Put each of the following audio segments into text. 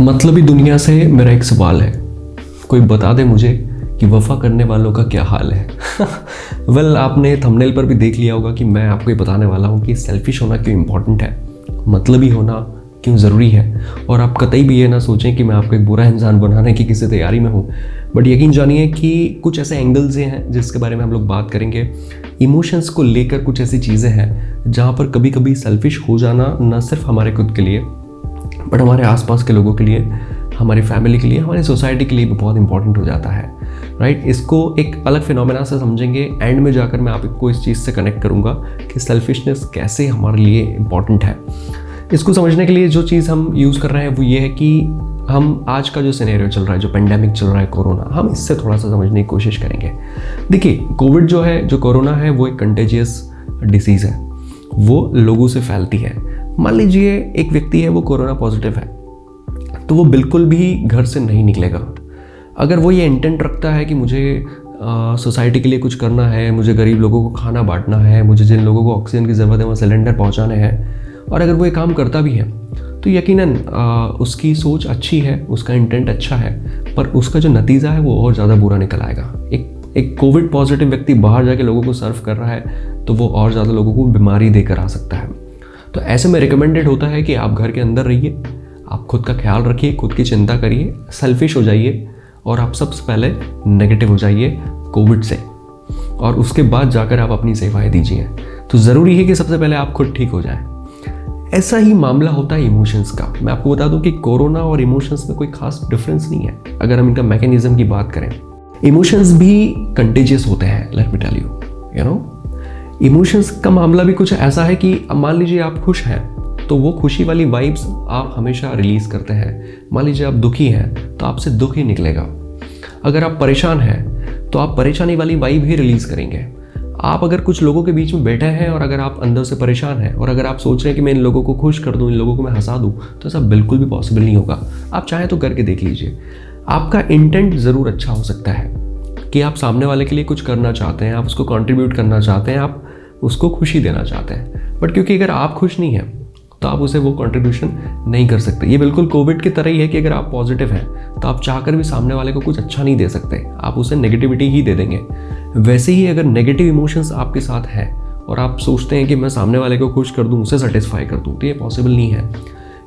मतलबी दुनिया से मेरा एक सवाल है, कोई बता दे मुझे कि वफ़ा करने वालों का क्या हाल है। वेल, आपने थंबनेल पर भी देख लिया होगा कि मैं आपको ये बताने वाला हूँ कि सेल्फिश होना क्यों इम्पॉर्टेंट है, मतलबी होना क्यों ज़रूरी है। और आप कतई भी ये ना सोचें कि मैं आपको एक बुरा इंसान बनाने की किसी तैयारी में हूँ, बट यकीन जानिए कि कुछ ऐसे एंगल्स हैं जिसके बारे में हम लोग बात करेंगे। इमोशंस को लेकर कुछ ऐसी चीज़ें हैं जहाँ पर कभी कभी सेल्फिश हो जाना न सिर्फ हमारे खुद के लिए बट हमारे आसपास के लोगों के लिए, हमारी फैमिली के लिए, हमारी सोसाइटी के लिए भी बहुत इंपॉर्टेंट हो जाता है, राइट। इसको एक अलग फिनोमेना से समझेंगे। एंड में जाकर मैं आपको इस चीज़ से कनेक्ट करूँगा कि सेल्फिशनेस कैसे हमारे लिए इम्पॉर्टेंट है। इसको समझने के लिए जो चीज़ हम यूज़ कर रहे हैं वो ये है कि हम आज का जो सिनेरियो चल रहा है, जो पेंडेमिक चल रहा है कोरोना, हम इससे थोड़ा सा समझने की कोशिश करेंगे। देखिए, कोविड जो है, जो कोरोना है, वो एक कंटेजियस डिसीज़ है, वो लोगों से फैलती है। मान लीजिए एक व्यक्ति है, वो कोरोना पॉजिटिव है, तो वो बिल्कुल भी घर से नहीं निकलेगा। अगर वो ये इंटेंट रखता है कि मुझे सोसाइटी के लिए कुछ करना है, मुझे गरीब लोगों को खाना बांटना है, मुझे जिन लोगों को ऑक्सीजन की ज़रूरत है वो सिलेंडर पहुंचाने हैं, और अगर वो ये काम करता भी है तो यकीनन उसकी सोच अच्छी है, उसका इंटेंट अच्छा है, पर उसका जो नतीजा है वो और ज़्यादा बुरा निकल आएगा। एक कोविड पॉजिटिव व्यक्ति बाहर जाके लोगों को सर्व कर रहा है तो वो और ज़्यादा लोगों को बीमारी देकर आ सकता है। तो ऐसे में रिकमेंडेड होता है कि आप घर के अंदर रहिए, आप खुद का ख्याल रखिए, खुद की चिंता करिए, सेल्फिश हो जाइए और आप सबसे पहले नेगेटिव हो जाइए कोविड से, और उसके बाद जाकर आप अपनी सेवाएं दीजिए। तो ज़रूरी है कि सबसे पहले आप खुद ठीक हो जाएं। ऐसा ही मामला होता है इमोशंस का। मैं आपको बता दूं कि कोरोना और इमोशंस में कोई खास डिफरेंस नहीं है अगर हम इनका मैकेनिज्म की बात करें। इमोशंस भी कंटेजियस होते हैं, let me tell you know. Emotions का मामला भी कुछ ऐसा है कि मान लीजिए आप खुश हैं तो वो खुशी वाली वाइब्स आप हमेशा रिलीज करते हैं। मान लीजिए आप दुखी हैं तो आपसे दुख ही निकलेगा। अगर आप परेशान हैं तो आप परेशानी वाली वाइब ही रिलीज करेंगे। आप अगर कुछ लोगों के बीच में बैठे हैं और अगर आप अंदर से परेशान हैं और अगर आप सोच रहे हैं कि मैं इन लोगों को खुश कर दूं, इन लोगों को मैं हंसा दूं, तो ऐसा बिल्कुल भी पॉसिबल नहीं होगा। आप चाहें तो करके देख लीजिए। आपका इंटेंट ज़रूर अच्छा हो सकता है कि आप सामने वाले के लिए कुछ करना चाहते हैं, आप उसको कंट्रीब्यूट करना चाहते हैं, आप उसको खुशी देना चाहते हैं, बट क्योंकि अगर आप खुश नहीं हैं तो आप उसे वो कंट्रीब्यूशन नहीं कर सकते। ये बिल्कुल कोविड की तरह ही है कि अगर आप पॉजिटिव हैं तो आप चाहकर भी सामने वाले को कुछ अच्छा नहीं दे सकते, आप उसे नेगेटिविटी ही दे देंगे। वैसे ही अगर नेगेटिव इमोशंस आपके साथ हैं और आप सोचते हैं कि मैं सामने वाले को खुश कर दूं, उसे सेटिस्फाई कर दूं, तो ये पॉसिबल नहीं है।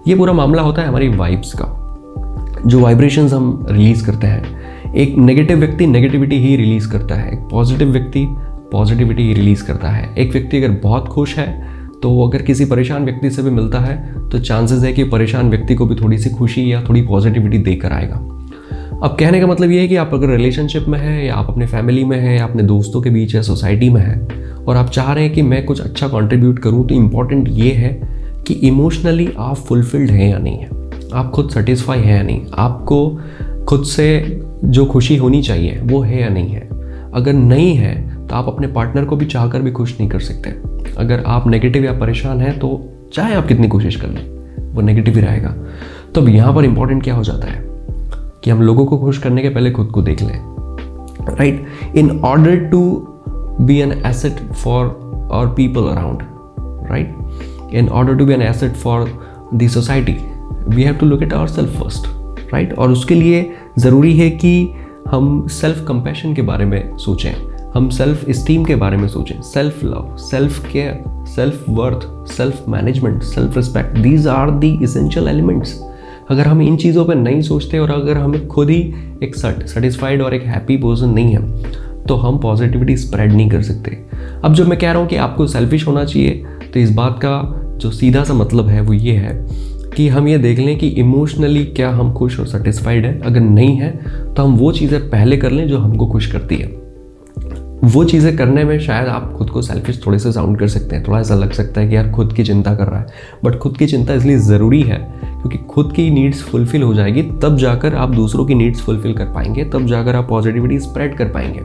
ये पूरा मामला होता है हमारी वाइब्स का, जो वाइब्रेशंस हम रिलीज करते हैं। एक नेगेटिव व्यक्ति नेगेटिविटी ही रिलीज करता है, एक पॉजिटिव व्यक्ति पॉजिटिविटी ही रिलीज करता है। एक व्यक्ति अगर बहुत खुश है तो वो अगर किसी परेशान व्यक्ति से भी मिलता है तो चांसेस है कि परेशान व्यक्ति को भी थोड़ी सी खुशी या थोड़ी पॉजिटिविटी देकर आएगा। अब कहने का मतलब ये है कि आप अगर रिलेशनशिप में हैं, या आप अपने फैमिली में हैं, या अपने दोस्तों के बीच है, सोसाइटी में है, और आप चाह रहे हैं कि मैं कुछ अच्छा कंट्रीब्यूट करूं, तो इम्पॉर्टेंट ये है कि इमोशनली आप फुलफिल्ड हैं या नहीं है, आप खुद सेटिस्फाई हैं या नहीं, आपको खुद से जो खुशी होनी चाहिए वो है या नहीं है। अगर नहीं है तो आप अपने पार्टनर को भी चाहकर भी खुश नहीं कर सकते। अगर आप नेगेटिव या परेशान हैं तो चाहे आप कितनी कोशिश कर लें, वो नेगेटिव ही रहेगा। तो अब यहाँ पर इंपॉर्टेंट क्या हो जाता है कि हम लोगों को खुश करने के पहले खुद को देख लें, right. In order to be an asset for our people around, right, in order to be an asset for the society we have to look at ourselves first, right. और उसके लिए ज़रूरी है कि हम सेल्फ कंपैशन के बारे में सोचें, हम सेल्फ इस्टीम के बारे में सोचें, self love, self care, self worth, self management, self respect, these are the essential elements. अगर हम इन चीज़ों पर नहीं सोचते और अगर हमें खुद ही एक सेटिस्फाइड और एक हैप्पी पर्सन नहीं है तो हम पॉजिटिविटी स्प्रेड नहीं कर सकते। अब जो मैं कह रहा हूँ कि आपको सेल्फिश होना चाहिए, तो इस बात का जो सीधा सा मतलब है वो ये है कि हम ये देख लें कि इमोशनली क्या हम खुश और सेटिस्फाइड हैं। अगर नहीं है तो हम वो चीज़ें पहले कर लें जो हमको खुश करती है। वो चीज़ें करने में शायद आप खुद को सेल्फिश थोड़े से साउंड कर सकते हैं, थोड़ा ऐसा लग सकता है कि यार खुद की चिंता कर रहा है, बट खुद की चिंता इसलिए ज़रूरी है क्योंकि खुद की नीड्स फुलफिल हो जाएगी, तब जाकर आप दूसरों की नीड्स फुलफिल कर पाएंगे, तब जाकर आप पॉजिटिविटी स्प्रेड कर पाएंगे।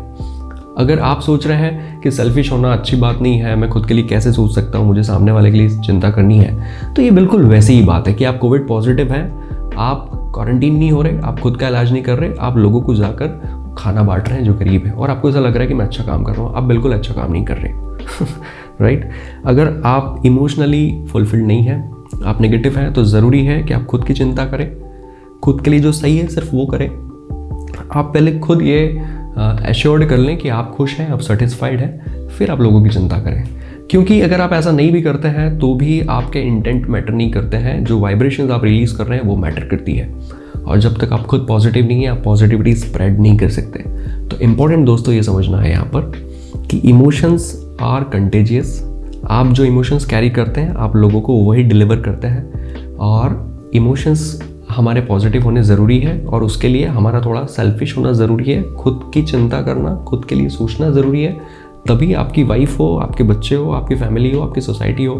अगर आप सोच रहे हैं कि सेल्फिश होना अच्छी बात नहीं है, मैं खुद के लिए कैसे सोच सकता हूँ, मुझे सामने वाले के लिए चिंता करनी है, तो ये बिल्कुल वैसी ही बात है कि आप कोविड पॉजिटिव हैं, आप क्वारंटीन नहीं हो रहे, आप खुद का इलाज नहीं कर रहे, आप लोगों को जाकर खाना बांट रहे हैं जो गरीब है, और आपको ऐसा लग रहा है कि मैं अच्छा काम कर रहा हूँ। आप बिल्कुल अच्छा काम नहीं कर रहे, राइट। अगर आप इमोशनली फुलफिल्ड नहीं हैं, आप नेगेटिव हैं, तो ज़रूरी है कि आप खुद की चिंता करें, खुद के लिए जो सही है सिर्फ वो करें। आप पहले खुद ये एश्योर्ड कर लें कि आप खुश हैं, आप सेटिस्फाइड हैं, फिर आप लोगों की चिंता करें। क्योंकि अगर आप ऐसा नहीं भी करते हैं तो भी आपके इंटेंट मैटर नहीं करते हैं, जो वाइब्रेशंस आप रिलीज़ कर रहे हैं वो मैटर करती है। और जब तक आप खुद पॉजिटिव नहीं है, आप पॉजिटिविटी स्प्रेड नहीं कर सकते। तो इम्पोर्टेंट दोस्तों ये समझना है यहाँ पर कि इमोशंस आर कंटेजियस। आप जो इमोशंस कैरी करते हैं आप लोगों को वही डिलीवर करते हैं। और इमोशंस हमारे पॉजिटिव होने ज़रूरी है, और उसके लिए हमारा थोड़ा सेल्फिश होना ज़रूरी है। खुद की चिंता करना, खुद के लिए सोचना ज़रूरी है। तभी आपकी वाइफ हो, आपके बच्चे हो, आपकी फैमिली हो, आपकी सोसाइटी हो,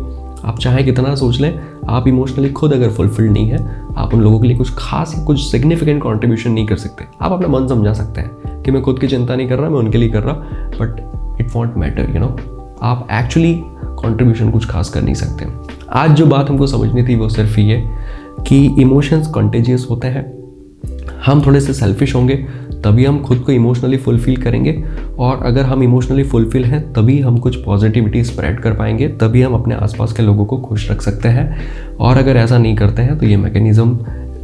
आप चाहे कितना सोच लें, आप इमोशनली खुद अगर फुलफिल्ड नहीं है, आप उन लोगों के लिए कुछ खास, कुछ सिग्निफिकेंट कंट्रीब्यूशन नहीं कर सकते। आप अपना मन समझा सकते हैं कि मैं खुद की चिंता नहीं कर रहा, मैं उनके लिए कर रहा, but it won't matter, you know. आप एक्चुअली कंट्रीब्यूशन कुछ खास कर नहीं सकते। आज जो बात हमको समझनी थी वो सिर्फ ये कि इमोशंस कंटेजियस होते हैं। हम थोड़े से सेल्फिश होंगे तभी हम खुद को इमोशनली फुलफिल करेंगे, और अगर हम इमोशनली फुलफिल हैं तभी हम कुछ पॉजिटिविटी स्प्रेड कर पाएंगे, तभी हम अपने आसपास के लोगों को खुश रख सकते हैं। और अगर ऐसा नहीं करते हैं तो ये मैकेनिज्म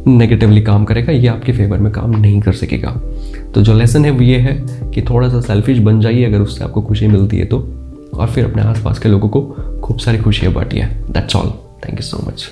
नेगेटिवली काम करेगा, ये आपके फेवर में काम नहीं कर सकेगा। तो जो लेसन है वो ये है कि थोड़ा सा सेल्फिश बन जाइए अगर उससे आपको खुशी मिलती है तो, और फिर अपने आसपास के लोगों को खूब सारी खुशियाँ बांटिए। That's all. Thank you so much.